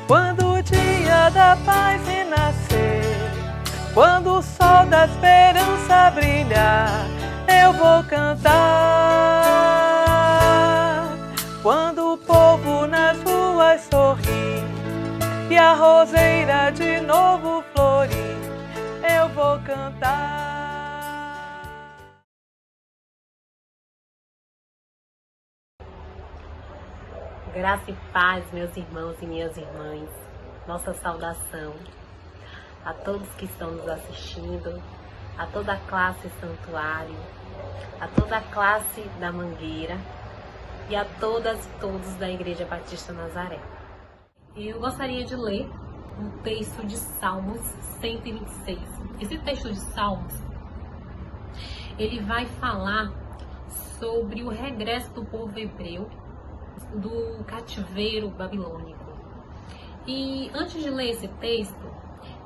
Quando o dia da paz renascer, quando o sol da esperança brilhar, eu vou cantar. Quando o povo nas ruas sorrir e a roseira de novo florir, eu vou cantar. Graça e paz, meus irmãos e minhas irmãs. Nossa saudação a todos que estão nos assistindo, a toda a classe Santuário, a toda a classe da Mangueira e a todas e todos da Igreja Batista Nazaré. Eu gostaria de ler um texto de Salmos 126. Esse texto de Salmos, ele vai falar sobre o regresso do povo hebreu do cativeiro babilônico. E antes de ler esse texto,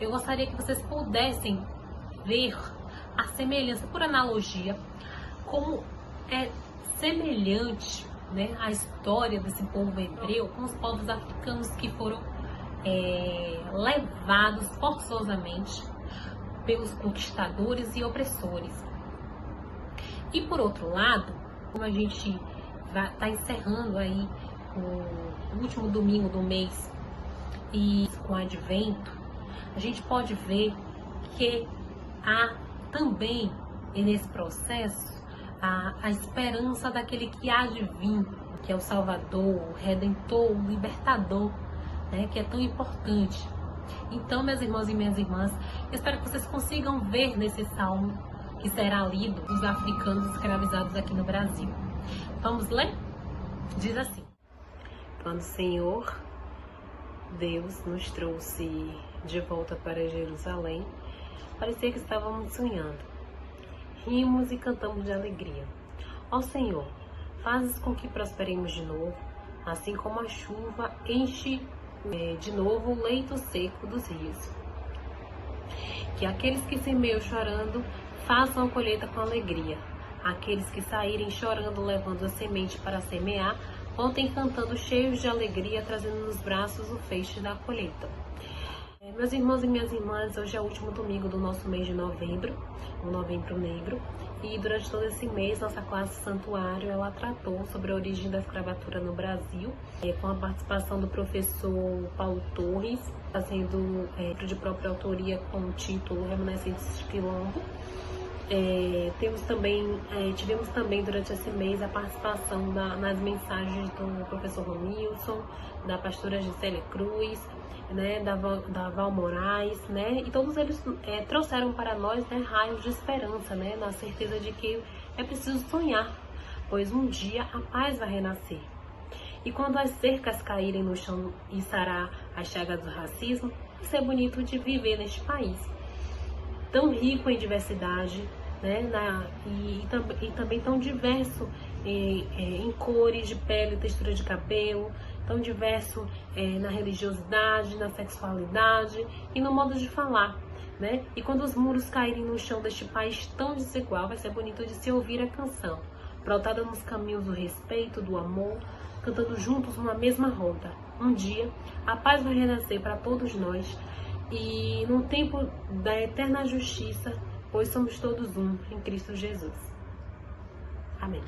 eu gostaria que vocês pudessem ver a semelhança, por analogia, como é semelhante, né, a história desse povo hebreu com os povos africanos que foram levados forçosamente pelos conquistadores e opressores. E por outro lado, como a gente está encerrando aí o último domingo do mês e com o advento, a gente pode ver que há também nesse processo a esperança daquele que há de vir, que é o Salvador, o Redentor, o Libertador, né, que é tão importante. Então, meus irmãos e minhas irmãs, eu espero que vocês consigam ver nesse salmo que será lido os africanos escravizados aqui no Brasil. Vamos ler? Diz assim: quando o Senhor Deus nos trouxe de volta para Jerusalém, parecia que estávamos sonhando. Rimos e cantamos de alegria. Ó Senhor, fazes com que prosperemos de novo, assim como a chuva enche de novo o leito seco dos rios. Que aqueles que semeiam chorando façam a colheita com alegria. Aqueles que saírem chorando, levando a semente para semear, voltem cantando cheios de alegria, trazendo nos braços o feixe da colheita. Meus irmãos e minhas irmãs, hoje é o último domingo do nosso mês de novembro, o Novembro Negro, e durante todo esse mês, nossa classe Santuário, ela tratou sobre a origem da escravatura no Brasil, com a participação do professor Paulo Torres, fazendo de própria autoria com o título Remanescentes de Quilombo. Tivemos também durante esse mês a participação nas mensagens do professor Romilson, da pastora Gisele Cruz, né, da Val Moraes, né, e todos eles trouxeram para nós, né, raios de esperança, né, na certeza de que é preciso sonhar, pois um dia a paz vai renascer. E quando as cercas caírem no chão e sarar as chagas do racismo, vai ser bonito de viver neste país, tão rico em diversidade, né, e também tão diverso em cores de pele, textura de cabelo, tão diverso na religiosidade, na sexualidade e no modo de falar, né? E quando os muros caírem no chão deste país tão desigual, vai ser bonito de se ouvir a canção, brotada nos caminhos do respeito, do amor, cantando juntos numa mesma roda. Um dia, a paz vai renascer para todos nós, e no tempo da eterna justiça, pois somos todos um em Cristo Jesus. Amém.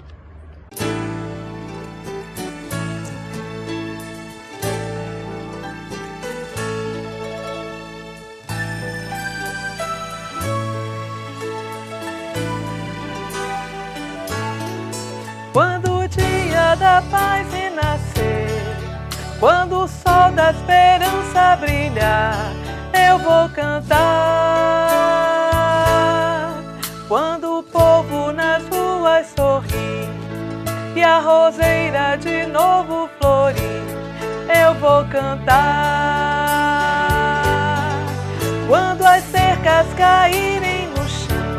Quando o dia da paz renascer, quando o sol da esperança brilhar, eu vou cantar. Quando o povo nas ruas sorrir e a roseira de novo florir, eu vou cantar. Quando as cercas caírem no chão,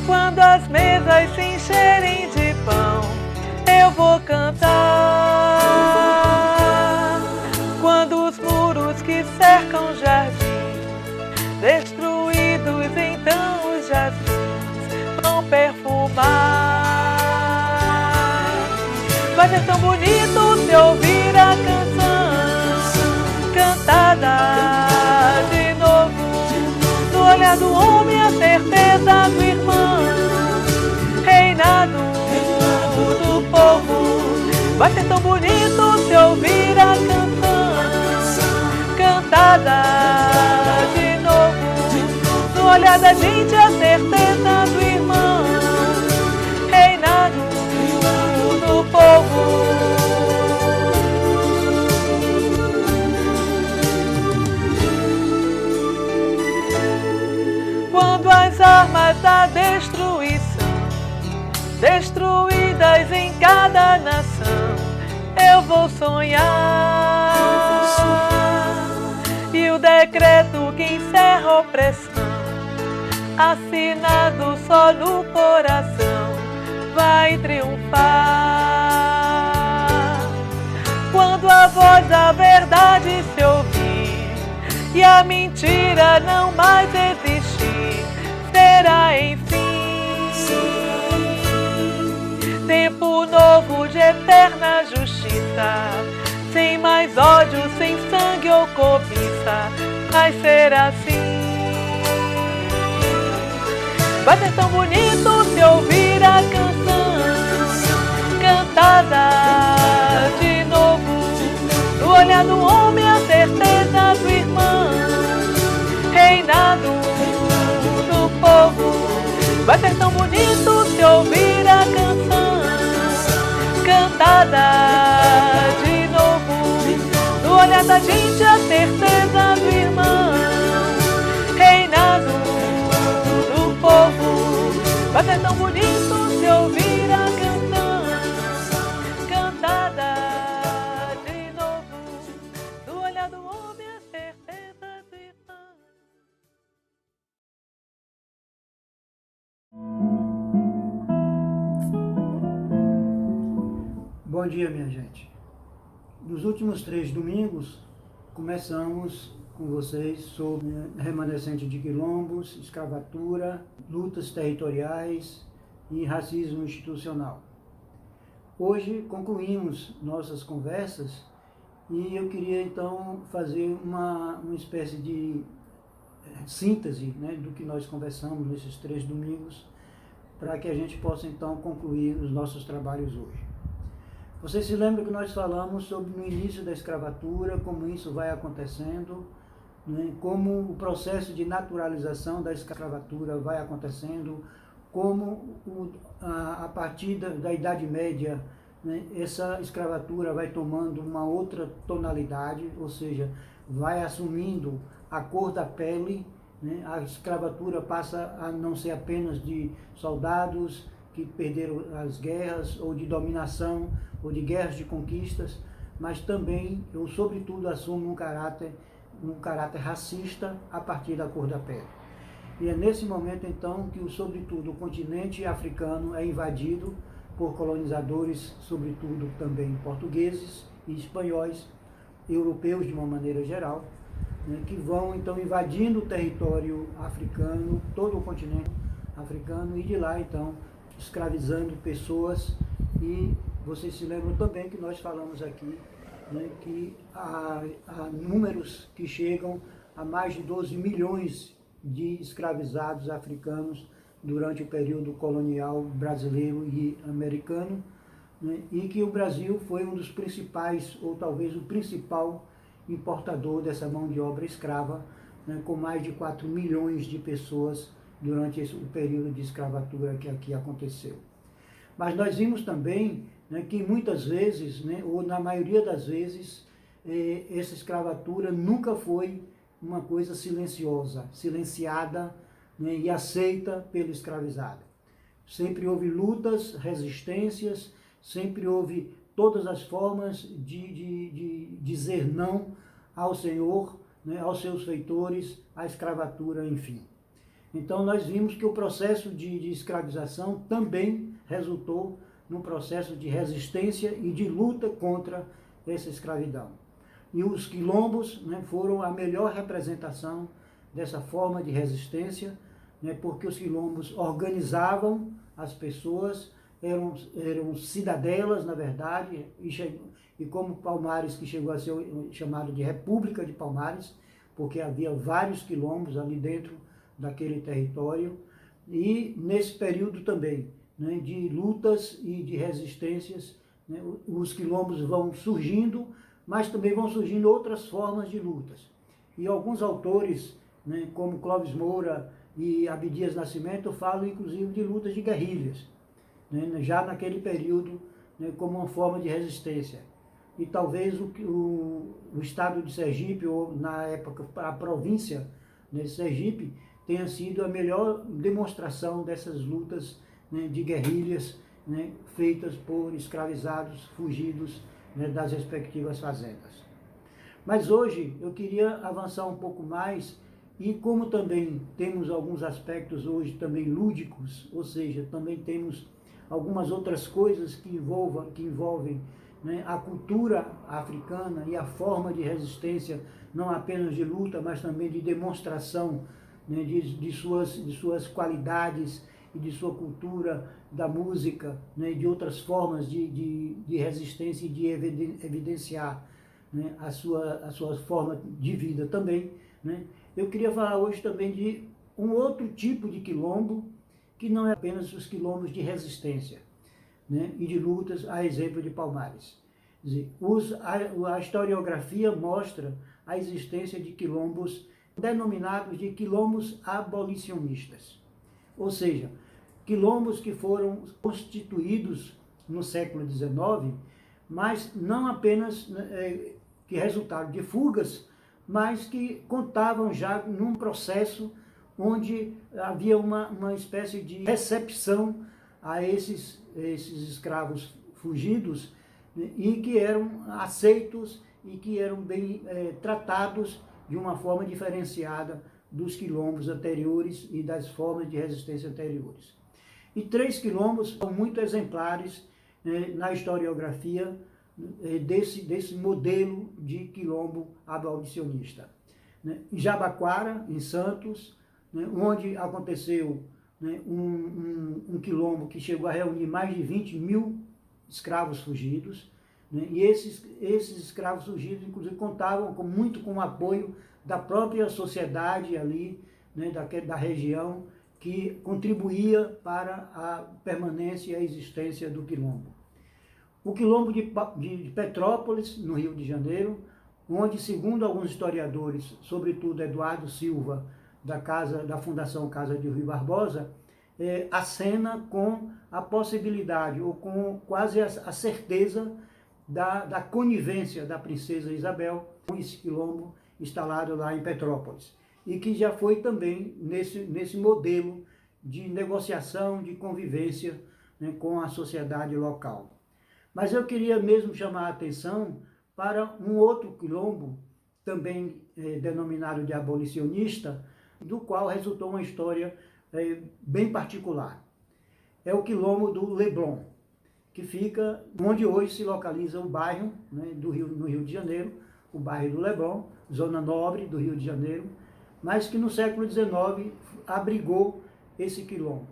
quando as mesas se encherem de pão, eu vou cantar. Quando os muros que cercam o jardim, destruídos, então os jazmins vão perfumar. Vai ser tão bonito se ouvir a canção, cantar. cantada de novo. No olhar do homem a certeza do irmão, reinado do povo. Vai ser tão bonito se ouvir a canção, cantada de novo. No olhar da gente a certeza do irmão, reinado do povo. Quando as armas da destruição, destruídas em cada nação, eu vou sonhar. E o decreto que encerra a opressão, assinado só no coração, vai triunfar. Quando a voz da verdade se ouvir e a mentira não mais existir, será enfim tempo novo de eterna justiça, sem mais ódio, sem sangue ou cobiça, vai ser assim. Vai ser tão bonito se ouvir a canção, cantada de novo. No olhar do homem a certeza do irmão, reinado do povo. Vai ser tão bonito se ouvir a canção, cantada de novo. No olhar da gente a certeza do irmão, reinado do povo. Vai ser tão bonito se ouvir a canção, cantada de novo. No olhar do homem a certeza do irmão. Bom dia, minha gente. Nos últimos 3 domingos, começamos com vocês sobre remanescente de quilombos, escravatura, lutas territoriais e racismo institucional. Hoje concluímos nossas conversas e eu queria então fazer uma espécie de síntese, né, do que nós conversamos nesses 3 domingos, para que a gente possa então concluir os nossos trabalhos hoje. Vocês se lembram que nós falamos sobre no início da escravatura, como isso vai acontecendo, né, como o processo de naturalização da escravatura vai acontecendo, como a partir da Idade Média, né, essa escravatura vai tomando uma outra tonalidade, ou seja, vai assumindo a cor da pele, né, a escravatura passa a não ser apenas de soldados que perderam as guerras, ou de dominação, ou de guerras de conquistas, mas também, ou sobretudo, assume um caráter racista a partir da cor da pele. E é nesse momento, então, que, sobretudo, o continente africano é invadido por colonizadores, sobretudo também portugueses e espanhóis, europeus de uma maneira geral, né, que vão, então, invadindo o território africano, todo o continente africano, e de lá, então, escravizando pessoas. E vocês se lembram também que nós falamos aqui, né, que há números que chegam a mais de 12 milhões de escravizados africanos durante o período colonial brasileiro e americano, né, e que o Brasil foi um dos principais, ou talvez o principal importador dessa mão de obra escrava, né, com mais de 4 milhões de pessoas durante o período de escravatura que aqui aconteceu. Mas nós vimos também, né, que muitas vezes, né, ou na maioria das vezes, essa escravatura nunca foi uma coisa silenciosa, silenciada, né, e aceita pelo escravizado. Sempre houve lutas, resistências, sempre houve todas as formas de dizer não ao Senhor, né, aos seus feitores, à escravatura, enfim. Então nós vimos que o processo de escravização também resultou num processo de resistência e de luta contra essa escravidão. E os quilombos, né, foram a melhor representação dessa forma de resistência, né, porque os quilombos organizavam as pessoas, eram cidadelas, na verdade, e como Palmares, que chegou a ser chamado de República de Palmares, porque havia vários quilombos ali dentro daquele território, e nesse período também, né, de lutas e de resistências, né, os quilombos vão surgindo, mas também vão surgindo outras formas de lutas. E alguns autores, né, como Clóvis Moura e Abdias Nascimento, falam inclusive de lutas de guerrilhas, né, já naquele período, né, como uma forma de resistência. E talvez o estado de Sergipe, ou na época a província de Sergipe, tenha sido a melhor demonstração dessas lutas, né, de guerrilhas, né, feitas por escravizados fugidos, né, das respectivas fazendas. Mas hoje eu queria avançar um pouco mais, e como também temos alguns aspectos hoje também lúdicos, ou seja, também temos algumas outras coisas que envolvem, né, a cultura africana e a forma de resistência, não apenas de luta, mas também de demonstração, né, de suas qualidades e de sua cultura, da música, né, de outras formas de resistência e de evidenciar, né, a sua forma de vida também, né. Eu queria falar hoje também de um outro tipo de quilombo, que não é apenas os quilombos de resistência, né, e de lutas, a exemplo de Palmares. Quer dizer, a historiografia mostra a existência de quilombos denominados de quilombos abolicionistas, ou seja, quilombos que foram constituídos no século XIX, mas não apenas que resultaram de fugas, mas que contavam já num processo onde havia uma espécie de recepção a esses escravos fugidos, né, e que eram aceitos e que eram bem tratados de uma forma diferenciada dos quilombos anteriores e das formas de resistência anteriores. E 3 quilombos são muito exemplares na historiografia desse modelo de quilombo abolicionista. Em Jabaquara, em Santos, né, onde aconteceu, né, um quilombo que chegou a reunir mais de 20 mil escravos fugidos, né, e esses escravos fugidos, inclusive, contavam muito com o apoio da própria sociedade ali, né, da região, que contribuía para a permanência e a existência do quilombo. O quilombo de Petrópolis, no Rio de Janeiro, onde, segundo alguns historiadores, sobretudo Eduardo Silva, da Fundação Casa de Rui Barbosa, acena com a possibilidade, ou com quase a certeza, da conivência da princesa Isabel com esse quilombo instalado lá em Petrópolis, e que já foi também nesse modelo de negociação, de convivência, né, com a sociedade local. Mas eu queria mesmo chamar a atenção para um outro quilombo, também denominado de abolicionista, do qual resultou uma história bem particular. É o quilombo do Leblon, que fica onde hoje se localiza o bairro, né, no Rio de Janeiro, o bairro do Leblon, zona nobre do Rio de Janeiro, mas que no século XIX abrigou esse quilombo.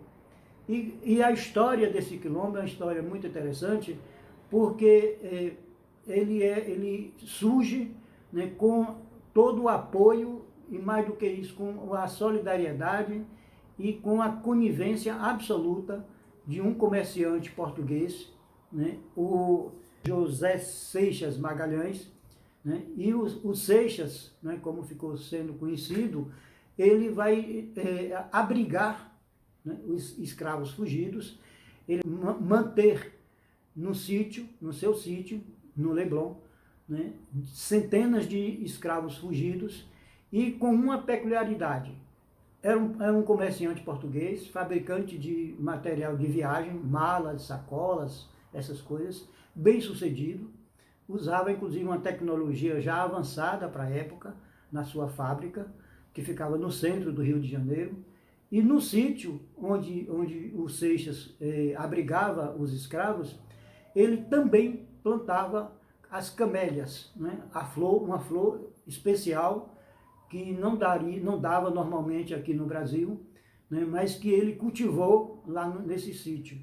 E a história desse quilombo é uma história muito interessante, porque ele surge, né, com todo o apoio, e mais do que isso, com a solidariedade e com a conivência absoluta de um comerciante português, né, o José Seixas Magalhães, né, e o Seixas, né, como ficou sendo conhecido, ele vai abrigar, né, os escravos fugidos, ele manter no seu sítio, no Leblon, né, centenas de escravos fugidos, e com uma peculiaridade. Era um comerciante português, fabricante de material de viagem, malas, sacolas, essas coisas, bem sucedido. Usava inclusive uma tecnologia já avançada para a época, na sua fábrica, que ficava no centro do Rio de Janeiro. E no sítio onde o Seixas abrigava os escravos, ele também plantava as camélias, né? Uma flor especial que não dava normalmente aqui no Brasil, né? Mas que ele cultivou lá nesse sítio.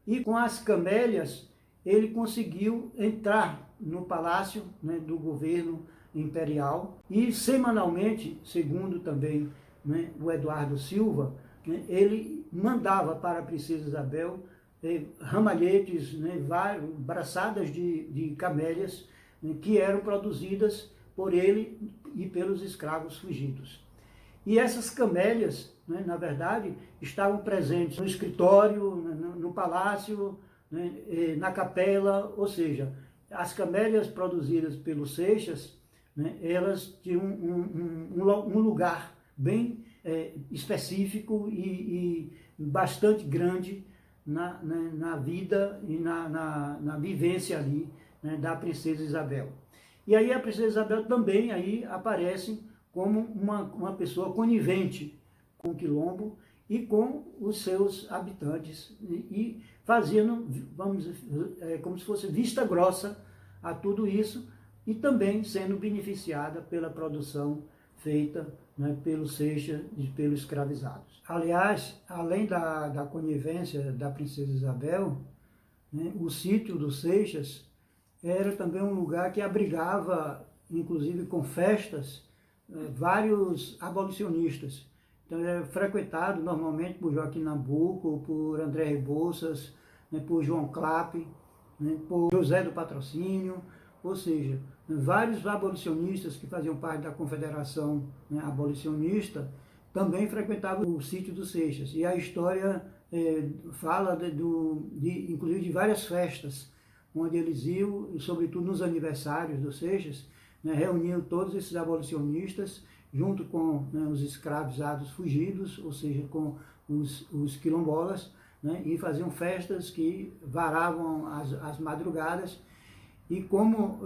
E com as camélias, ele conseguiu entrar no palácio, né, do governo imperial e semanalmente, segundo também, né, o Eduardo Silva, né, ele mandava para a princesa Isabel ramalhetes, né, braçadas de camélias, né, que eram produzidas por ele e pelos escravos fugidos. E essas camélias, né, na verdade, estavam presentes no escritório, no palácio, né, na capela, ou seja, as camélias produzidas pelos Seixas, né, elas tinham um lugar bem específico e bastante grande na vida e na vivência ali, né, da princesa Isabel. E aí a princesa Isabel também aí aparece como uma pessoa conivente com o quilombo e com os seus habitantes, e fazendo, vamos dizer, como se fosse vista grossa a tudo isso, e também sendo beneficiada pela produção feita, né, pelos Seixas e pelos escravizados. Aliás, além da conivência da princesa Isabel, né, o sítio dos Seixas era também um lugar que abrigava, inclusive com festas, vários abolicionistas. Então era frequentado normalmente por Joaquim Nabuco, por André Rebouças, né, por João Clape, né, por José do Patrocínio, ou seja, vários abolicionistas que faziam parte da Confederação, né, Abolicionista também frequentavam o sítio dos Seixas. E a história fala inclusive de várias festas, onde eles iam, sobretudo nos aniversários dos Seixas, né, reuniam todos esses abolicionistas, junto com, né, os escravizados fugidos, ou seja, com os quilombolas, né, e faziam festas que varavam as madrugadas. E como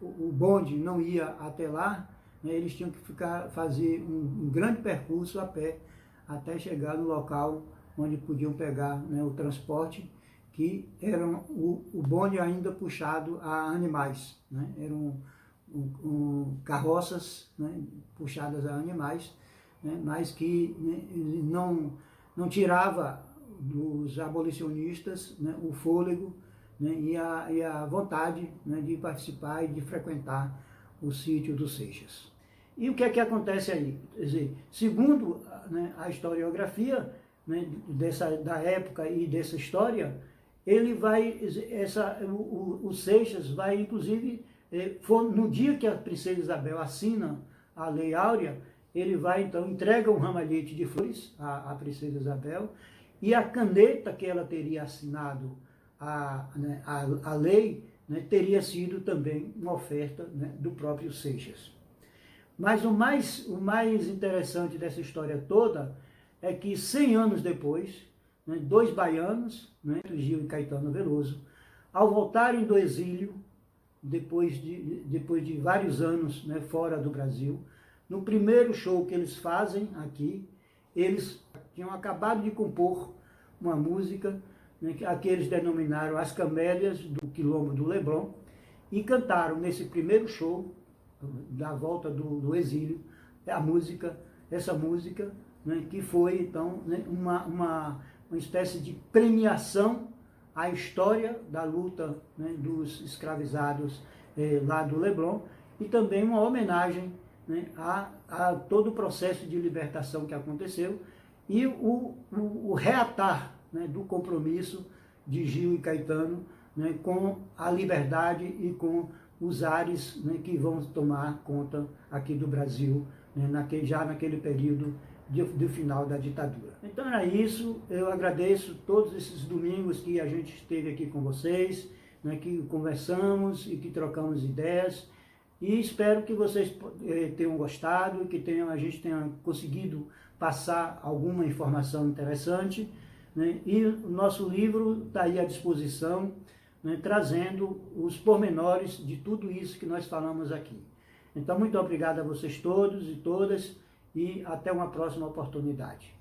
o bonde não ia até lá, né, eles tinham que fazer um grande percurso a pé até chegar no local onde podiam pegar, né, o transporte, que eram o bonde ainda puxado a animais, né? Eram carroças, né, puxadas a animais, né, mas que, né, não tirava dos abolicionistas, né, o fôlego, né, e a vontade, né, de participar e de frequentar o sítio dos Seixas. E o que é que acontece aí? Quer dizer, segundo, né, a historiografia, né, da época e dessa história, ele vai, o Seixas vai, inclusive, no dia que a princesa Isabel assina a Lei Áurea, ele vai, então, entrega um ramalhete de flores à princesa Isabel, e a caneta que ela teria assinado a lei, né, teria sido também uma oferta, né, do próprio Seixas. Mas o mais interessante dessa história toda é que 100 anos depois, né, dois baianos, né, Gil e Caetano Veloso, ao voltarem do exílio, depois de vários anos, né, fora do Brasil, no primeiro show que eles fazem aqui, eles tinham acabado de compor uma música, né, que eles denominaram As Camélias do Quilombo do Leblon, e cantaram nesse primeiro show, da volta do exílio, essa música, né, que foi, então, né, uma espécie de premiação à história da luta, né, dos escravizados lá do Leblon, e também uma homenagem, né, a todo o processo de libertação que aconteceu e o reatar, né, do compromisso de Gil e Caetano, né, com a liberdade e com os ares, né, que vão tomar conta aqui do Brasil, né, já naquele período do final da ditadura. Então era isso, eu agradeço todos esses domingos que a gente esteve aqui com vocês, né, que conversamos e que trocamos ideias, e espero que vocês tenham gostado, que a gente tenha conseguido passar alguma informação interessante, né, e o nosso livro está aí à disposição, né, trazendo os pormenores de tudo isso que nós falamos aqui. Então, muito obrigado a vocês todos e todas, e até uma próxima oportunidade.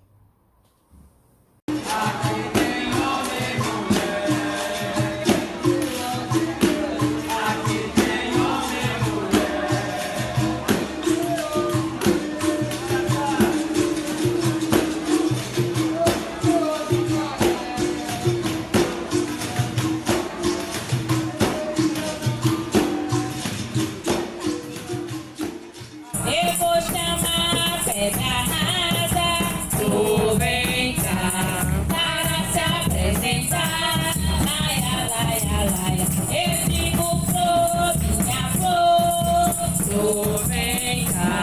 Eu vou chamar pedra rasa, tu vem cá para se apresentar. Laia, laia, laia. Eu digo flor, minha flor, tu vem cá.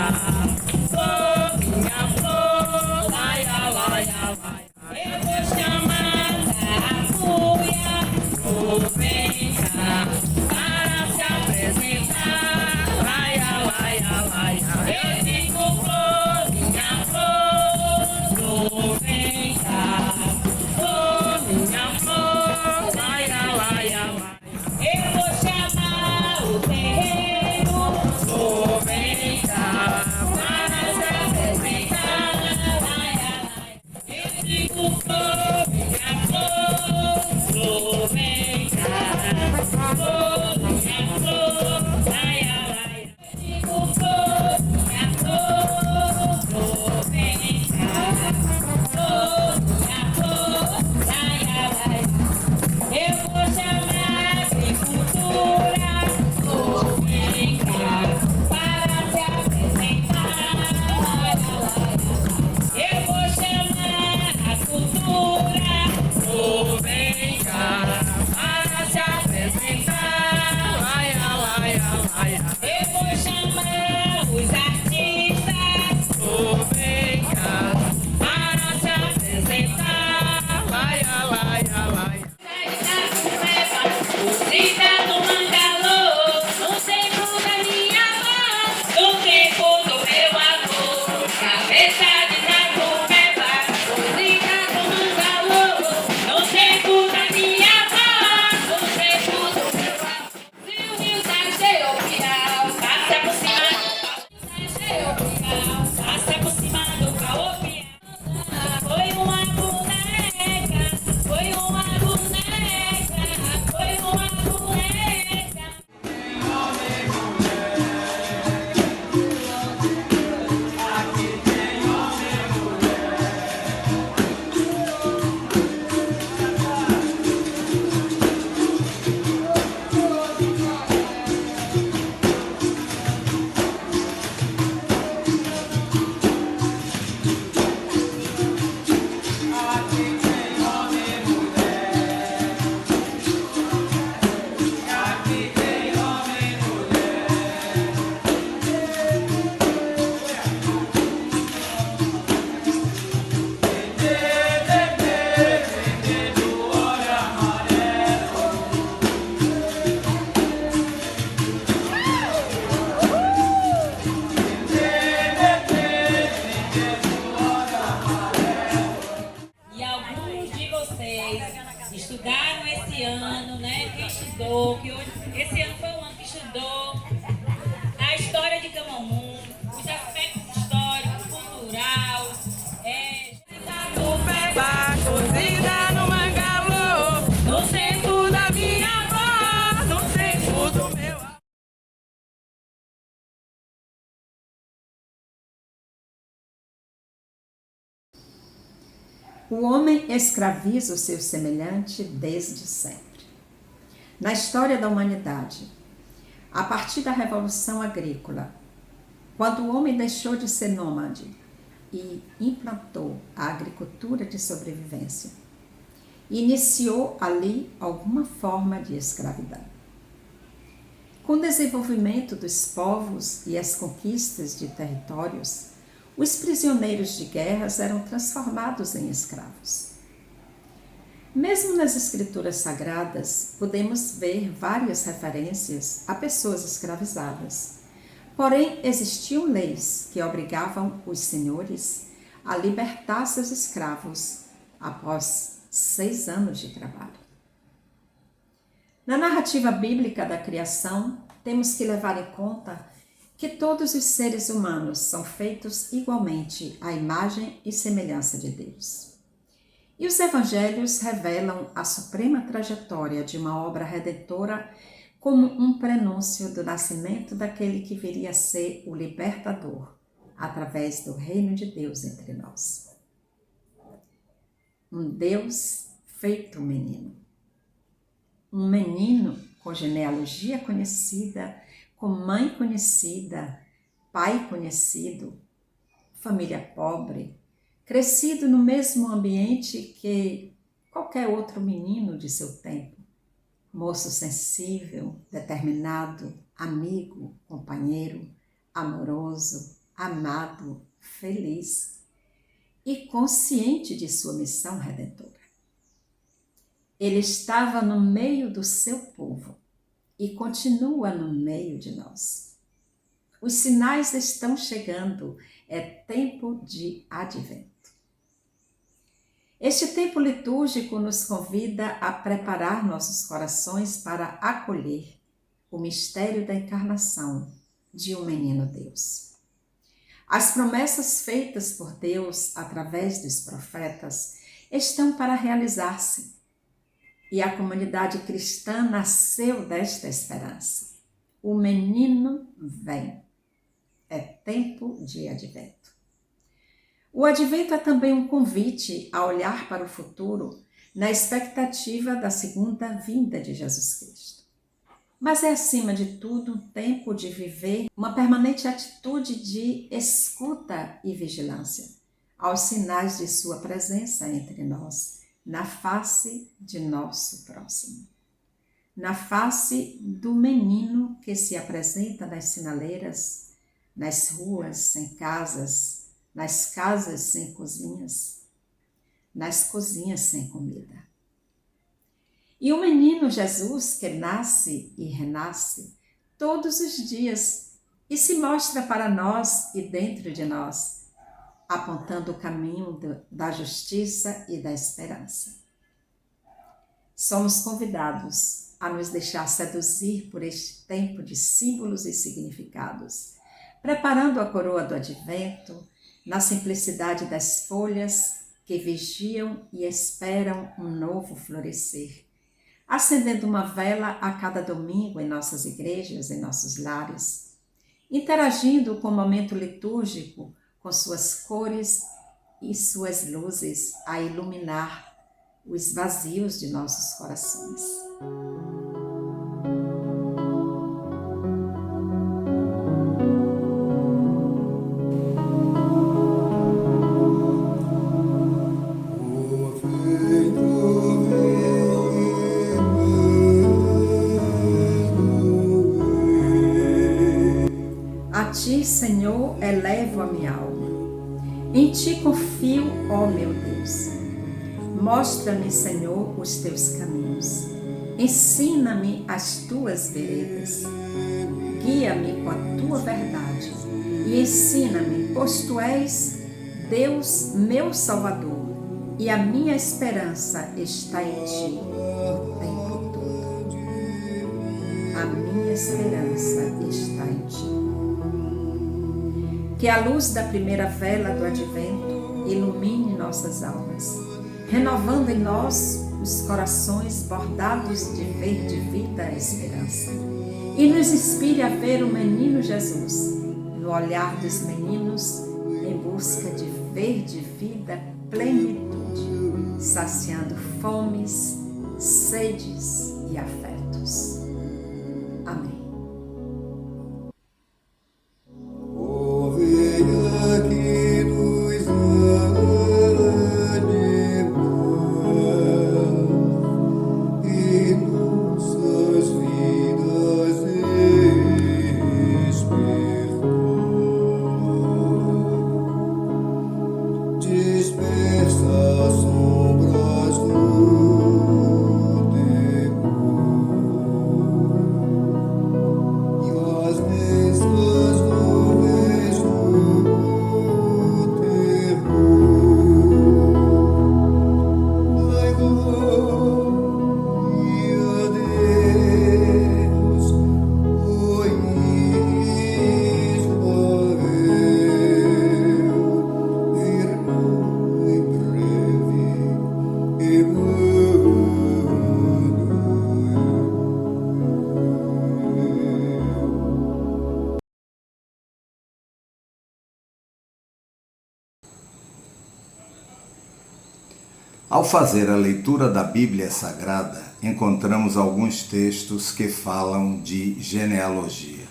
Flor, minha flor, laia, laia, laia. Eu vou chamar da cuia, tu vem cá para se apresentar. Laia, laia, laia. Eu digo flor, minha flor, tu vem cá. Flor, minha flor, laia, laia, laia. Eu vou chamar o terreiro, tu vem cá para se apresentar. Laia, laia. Eu digo flor, minha flor, tu vem cá. Flor, minha flor, laia, laia. Eu digo flor, minha flor, tu vem cá. Flor, minha flor, laia, laia. Eu vou chamar a agricultura, tu vem cá para se apresentar. Laia, laia. Eu vou chamar a cultura, tu vem cá para se apresentar. Laia, laia, laia. Eu vou chamar os artistas, tu vem cá para se apresentar. Laia, laia, laia. Cozida do mangalô, no tempo da minha avó, no tempo do meu avô, cabeça de Itapupeba. Cozida do mangalô, no tempo da minha avó, no tempo do meu avô. Se o rio tá cheio, o piau, passa por cima do pau. Tá cheio, o piau, passa por cima do pau, o piau. Foi uma boneca, foi uma boneca, foi uma boneca. E alguns de vocês estudaram esse ano, né? Quem estudou, que hoje, esse ano foi o ano que estudou a história de Camamum, os aspectos históricos, cultural, Itapupeba, cozida no mangalô, no tempo da minha avó, no tempo do meu avô. O homem escraviza o seu semelhante desde sempre. Na história da humanidade, a partir da Revolução Agrícola, quando o homem deixou de ser nômade e implantou a agricultura de sobrevivência, iniciou ali alguma forma de escravidão. Com o desenvolvimento dos povos e as conquistas de territórios, os prisioneiros de guerras eram transformados em escravos. Mesmo nas escrituras sagradas, podemos ver várias referências a pessoas escravizadas. Porém, existiam leis que obrigavam os senhores a libertar seus escravos após 6 anos de trabalho. Na narrativa bíblica da criação, temos que levar em conta que todos os seres humanos são feitos igualmente à imagem e semelhança de Deus. E os evangelhos revelam a suprema trajetória de uma obra redentora como um prenúncio do nascimento daquele que viria a ser o libertador, através do reino de Deus entre nós. Um Deus feito menino. Um menino com genealogia conhecida, com mãe conhecida, pai conhecido, família pobre, crescido no mesmo ambiente que qualquer outro menino de seu tempo. Moço sensível, determinado, amigo, companheiro, amoroso, amado, feliz e consciente de sua missão redentora. Ele estava no meio do seu povo e continua no meio de nós. Os sinais estão chegando, é tempo de advento. Este tempo litúrgico nos convida a preparar nossos corações para acolher o mistério da encarnação de um menino Deus. As promessas feitas por Deus através dos profetas estão para realizar-se e a comunidade cristã nasceu desta esperança. O menino vem. É tempo de advento. O advento é também um convite a olhar para o futuro na expectativa da segunda vinda de Jesus Cristo. Mas é, acima de tudo, um tempo de viver uma permanente atitude de escuta e vigilância aos sinais de sua presença entre nós, na face de nosso próximo. Na face do menino que se apresenta nas sinaleiras, nas ruas sem casas, nas casas sem cozinhas, nas cozinhas sem comida. E o menino Jesus que nasce e renasce todos os dias e se mostra para nós e dentro de nós, apontando o caminho da justiça e da esperança. Somos convidados a nos deixar seduzir por este tempo de símbolos e significados, preparando a coroa do advento, na simplicidade das folhas que vigiam e esperam um novo florescer, acendendo uma vela a cada domingo em nossas igrejas, em nossos lares, interagindo com o momento litúrgico, com suas cores e suas luzes a iluminar os vazios de nossos corações. Senhor, elevo a minha alma. Em ti confio, ó meu Deus. Mostra-me, Senhor, os teus caminhos. Ensina-me as tuas veredas. Guia-me com a tua verdade e ensina-me, pois tu és Deus, meu Salvador, e a minha esperança está em ti o tempo todo. A minha esperança está em ti. Que a luz da primeira vela do advento ilumine nossas almas, renovando em nós os corações bordados de verde vida e esperança, e nos inspire a ver o menino Jesus no olhar dos meninos em busca de verde vida, plenitude, saciando fomes, sedes e afetos. Amém. Ao fazer a leitura da Bíblia Sagrada, encontramos alguns textos que falam de genealogia.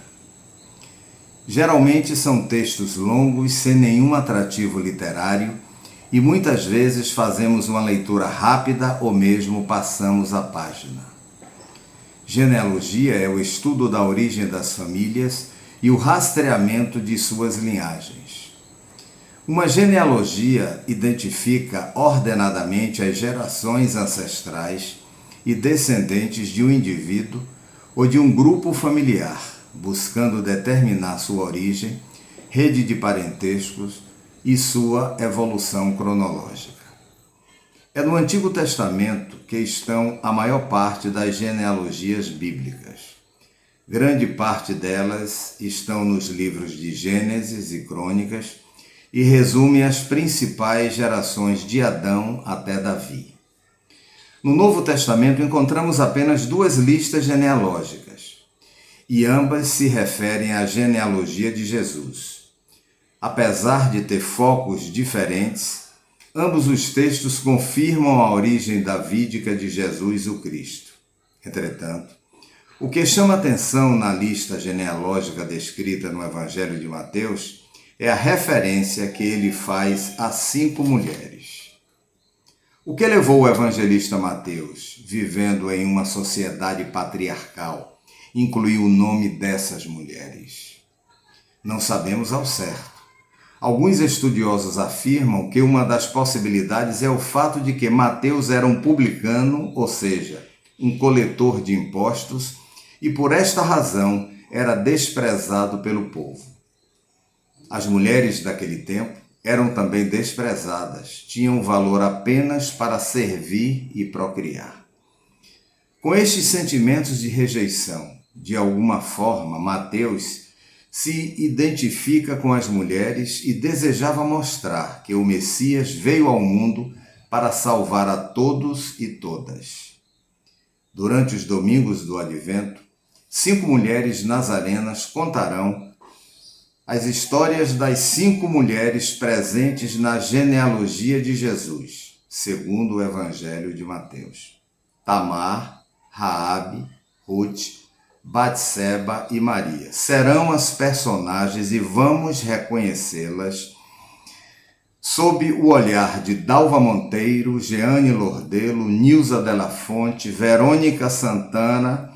Geralmente são textos longos, sem nenhum atrativo literário, e muitas vezes fazemos uma leitura rápida ou mesmo passamos a página. Genealogia é o estudo da origem das famílias e o rastreamento de suas linhagens. Uma genealogia identifica ordenadamente as gerações ancestrais e descendentes de um indivíduo ou de um grupo familiar, buscando determinar sua origem, rede de parentescos e sua evolução cronológica. É no Antigo Testamento que estão a maior parte das genealogias bíblicas. Grande parte delas estão nos livros de Gênesis e Crônicas e resume as principais gerações de Adão até Davi. No Novo Testamento encontramos apenas 2 listas genealógicas, e ambas se referem à genealogia de Jesus. Apesar de ter focos diferentes, ambos os textos confirmam a origem davídica de Jesus o Cristo. Entretanto, o que chama atenção na lista genealógica descrita no Evangelho de Mateus é a referência que ele faz a 5 mulheres. O que levou o evangelista Mateus, vivendo em uma sociedade patriarcal, incluir o nome dessas mulheres? Não sabemos ao certo. Alguns estudiosos afirmam que uma das possibilidades é o fato de que Mateus era um publicano, ou seja, um coletor de impostos, e por esta razão era desprezado pelo povo. As mulheres daquele tempo eram também desprezadas, tinham valor apenas para servir e procriar. Com estes sentimentos de rejeição, de alguma forma, Mateus se identifica com as mulheres e desejava mostrar que o Messias veio ao mundo para salvar a todos e todas. Durante os domingos do Advento, 5 mulheres nazarenas contarão as histórias das 5 mulheres presentes na genealogia de Jesus, segundo o Evangelho de Mateus: Tamar, Raabe, Ruth, Batseba e Maria. Serão as personagens e vamos reconhecê-las sob o olhar de Dalva Monteiro, Jeane Lordelo, Nilza Della Fonte, Verônica Santana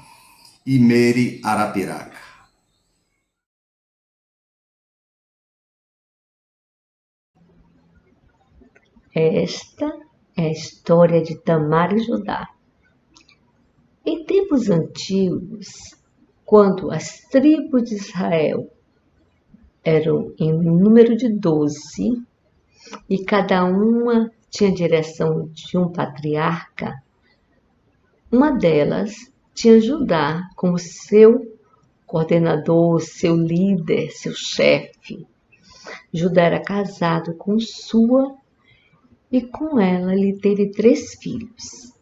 e Meire Arapiraca. Esta é a história de Tamar e Judá. Em tempos antigos, quando as tribos de Israel eram em número de 12 e cada uma tinha direção de um patriarca, uma delas tinha Judá como seu coordenador, seu líder, seu chefe. Judá era casado com Sua e com ela ele teve 3 filhos,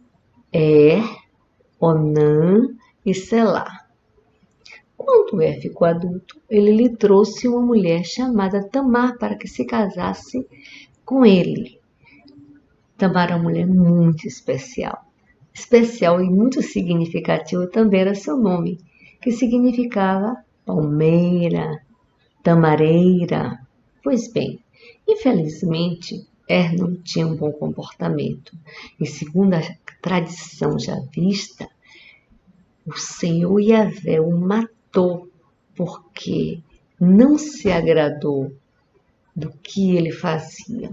Onã e Selá. Quando ficou adulto, ele lhe trouxe uma mulher chamada Tamar para que se casasse com ele. Tamar era uma mulher muito especial. Especial e muito significativo também era seu nome, que significava palmeira, tamareira. Pois bem, infelizmente, não tinha um bom comportamento. E segundo a tradição já vista, o Senhor Yahvé o matou porque não se agradou do que ele fazia.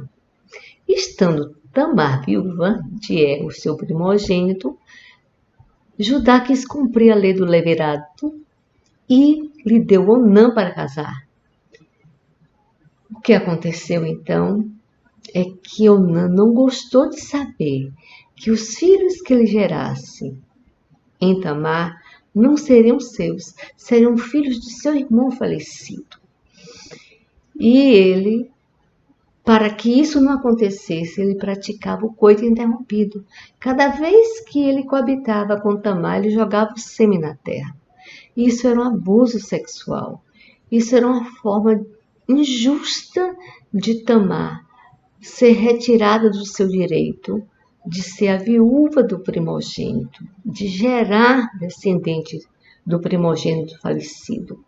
Estando Tamar viúva de o seu primogênito, Judá quis cumprir a lei do levirato e lhe deu Onã para casar. O que aconteceu então é que Onã não gostou de saber que os filhos que ele gerasse em Tamar não seriam seus, seriam filhos de seu irmão falecido. E ele, para que isso não acontecesse, ele praticava o coito interrompido. Cada vez que ele coabitava com Tamar, ele jogava o sêmen na terra. Isso era um abuso sexual. Isso era uma forma injusta de Tamar ser retirada do seu direito de ser a viúva do primogênito, de gerar descendentes do primogênito falecido.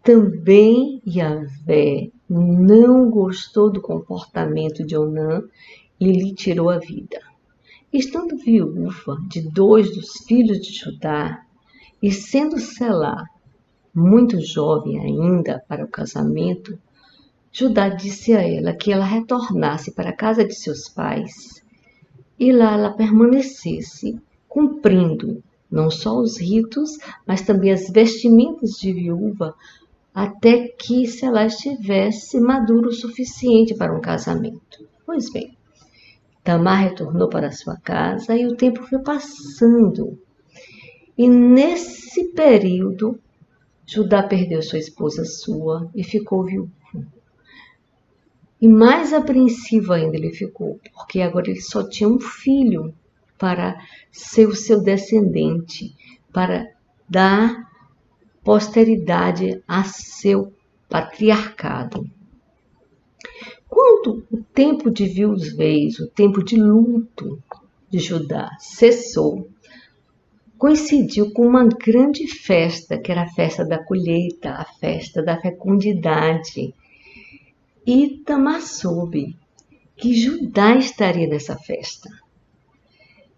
Também Yahvé não gostou do comportamento de Onã e lhe tirou a vida. Estando viúva de 2 dos filhos de Judá, e sendo Selá muito jovem ainda para o casamento, Judá disse a ela que ela retornasse para a casa de seus pais e lá ela permanecesse, cumprindo não só os ritos, mas também as vestimentas de viúva, até que Selá estivesse maduro o suficiente para um casamento. Pois bem, Tamar retornou para sua casa e o tempo foi passando. E nesse período, Judá perdeu sua esposa Sua e ficou viúvo. E mais apreensivo ainda ele ficou, porque agora ele só tinha um filho para ser o seu descendente, para dar posteridade a seu patriarcado. Quando o tempo de viuvez, o tempo de luto de Judá cessou, coincidiu com uma grande festa, que era a festa da colheita, a festa da fecundidade. E Tamar soube que Judá estaria nessa festa.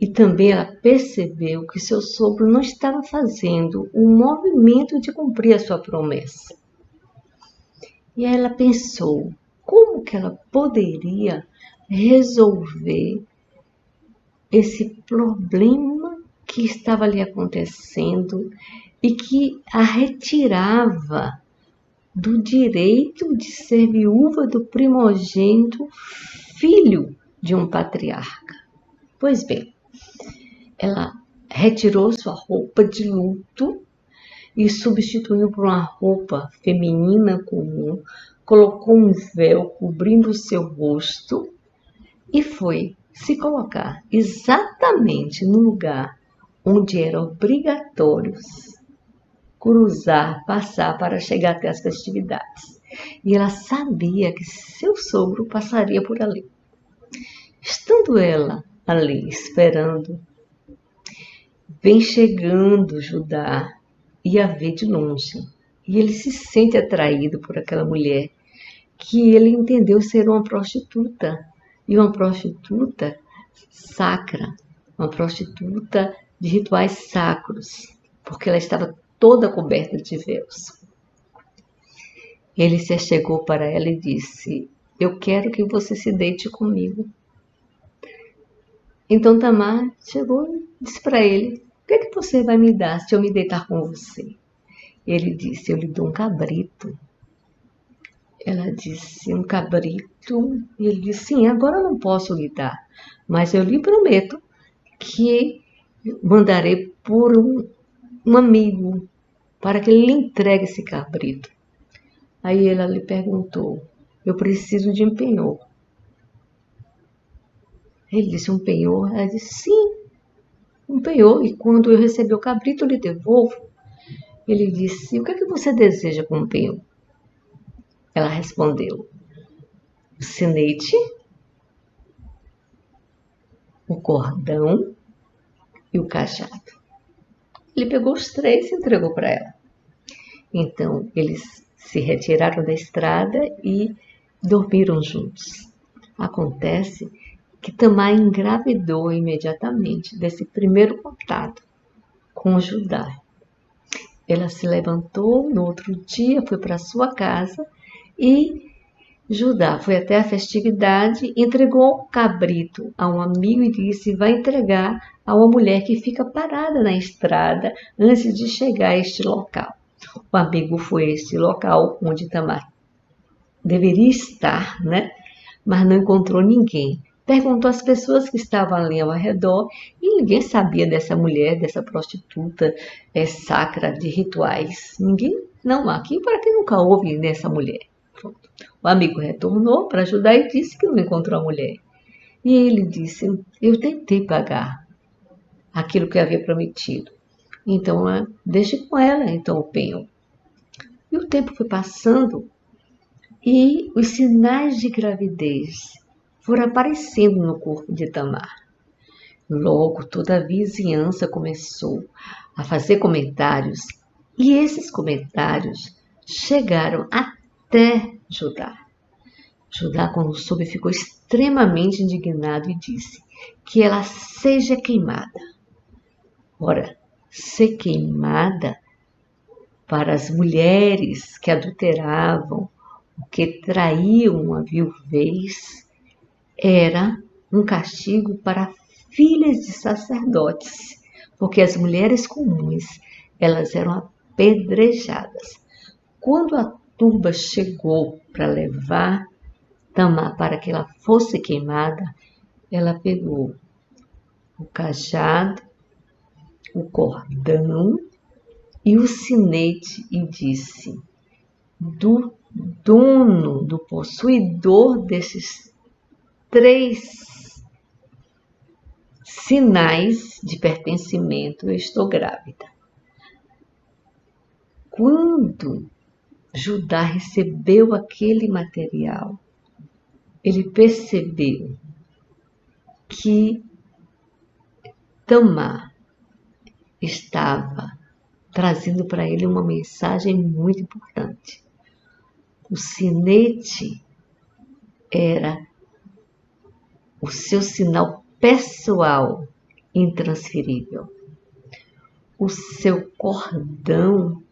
E também ela percebeu que seu sogro não estava fazendo o movimento de cumprir a sua promessa. E aí ela pensou, como que ela poderia resolver esse problema que estava ali acontecendo e que a retirava do direito de ser viúva do primogênito, filho de um patriarca. Pois bem, ela retirou sua roupa de luto e substituiu por uma roupa feminina comum, colocou um véu cobrindo o seu rosto e foi se colocar exatamente no lugar onde era obrigatório cruzar, passar para chegar até as festividades. E ela sabia que seu sogro passaria por ali. Estando ela ali esperando, vem chegando Judá e a vê de longe. E ele se sente atraído por aquela mulher que ele entendeu ser uma prostituta. E uma prostituta sacra, uma prostituta de rituais sacros, porque ela estava toda coberta de véus. Ele se achegou para ela e disse: eu quero que você se deite comigo. Então Tamar chegou e disse para ele: o que é que você vai me dar se eu me deitar com você? Ele disse: eu lhe dou um cabrito. Ela disse: um cabrito? E ele disse: sim, agora eu não posso lhe dar, mas eu lhe prometo que mandarei por um amigo para que ele lhe entregue esse cabrito. Aí ela lhe perguntou: eu preciso de um penhor. Ele disse: um penhor? Ela disse: sim, um penhor, e quando eu receber o cabrito eu lhe devolvo. Ele disse: o que é que você deseja com um penhor? Ela respondeu: o sinete, o cordão e o cajado. Ele pegou os 3 e entregou para ela. Então, eles se retiraram da estrada e dormiram juntos. Acontece que Tamar engravidou imediatamente desse primeiro contato com Judá. Ela se levantou no outro dia, foi para sua casa e Judá foi até a festividade, entregou o cabrito a um amigo e disse: vai entregar a uma mulher que fica parada na estrada antes de chegar a este local. O amigo foi a este local onde Tamar deveria estar, né? Mas não encontrou ninguém. Perguntou às pessoas que estavam ali ao redor e ninguém sabia dessa mulher, dessa prostituta sacra de rituais. Ninguém, não, aqui para quem nunca ouve dessa mulher. Pronto. O amigo retornou para ajudar e disse que não encontrou a mulher. E ele disse: eu tentei pagar aquilo que havia prometido. Então, deixe com ela então o penhor. E o tempo foi passando e os sinais de gravidez foram aparecendo no corpo de Tamar. Logo, toda a vizinhança começou a fazer comentários, e esses comentários chegaram até Judá. Judá, quando soube, ficou extremamente indignado e disse que ela seja queimada. Ora, ser queimada para as mulheres que adulteravam, que traíam a viuvez, era um castigo para filhas de sacerdotes, porque as mulheres comuns, elas eram apedrejadas. Quando a turba chegou para levar Tamar para que ela fosse queimada, ela pegou o cajado, o cordão e o sinete e disse: do dono, do possuidor desses 3 sinais de pertencimento, eu estou grávida. Quando Judá recebeu aquele material, ele percebeu que Tamar estava trazendo para ele uma mensagem muito importante. O sinete era o seu sinal pessoal intransferível. O seu cordão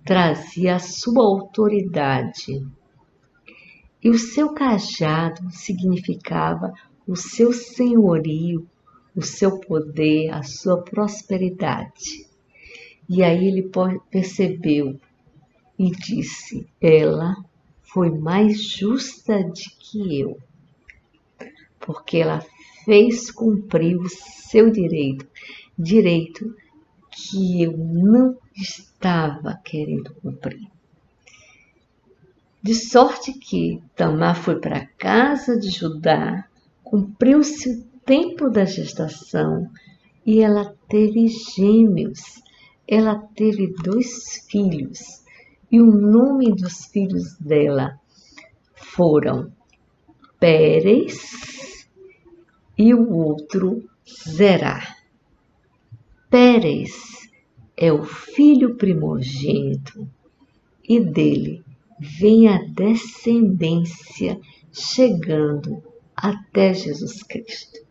trazia a sua autoridade. E o seu cajado significava o seu senhorio, o seu poder, a sua prosperidade. E aí ele percebeu e disse: ela foi mais justa do que eu, porque ela fez cumprir o seu direito que eu não estava querendo cumprir. De sorte que Tamar foi para a casa de Judá, cumpriu-se o tempo da gestação e ela teve gêmeos. Ela teve 2 filhos e o nome dos filhos dela foram Pérez e o outro Zerá. Pérez é o filho primogênito e dele vem a descendência chegando até Jesus Cristo.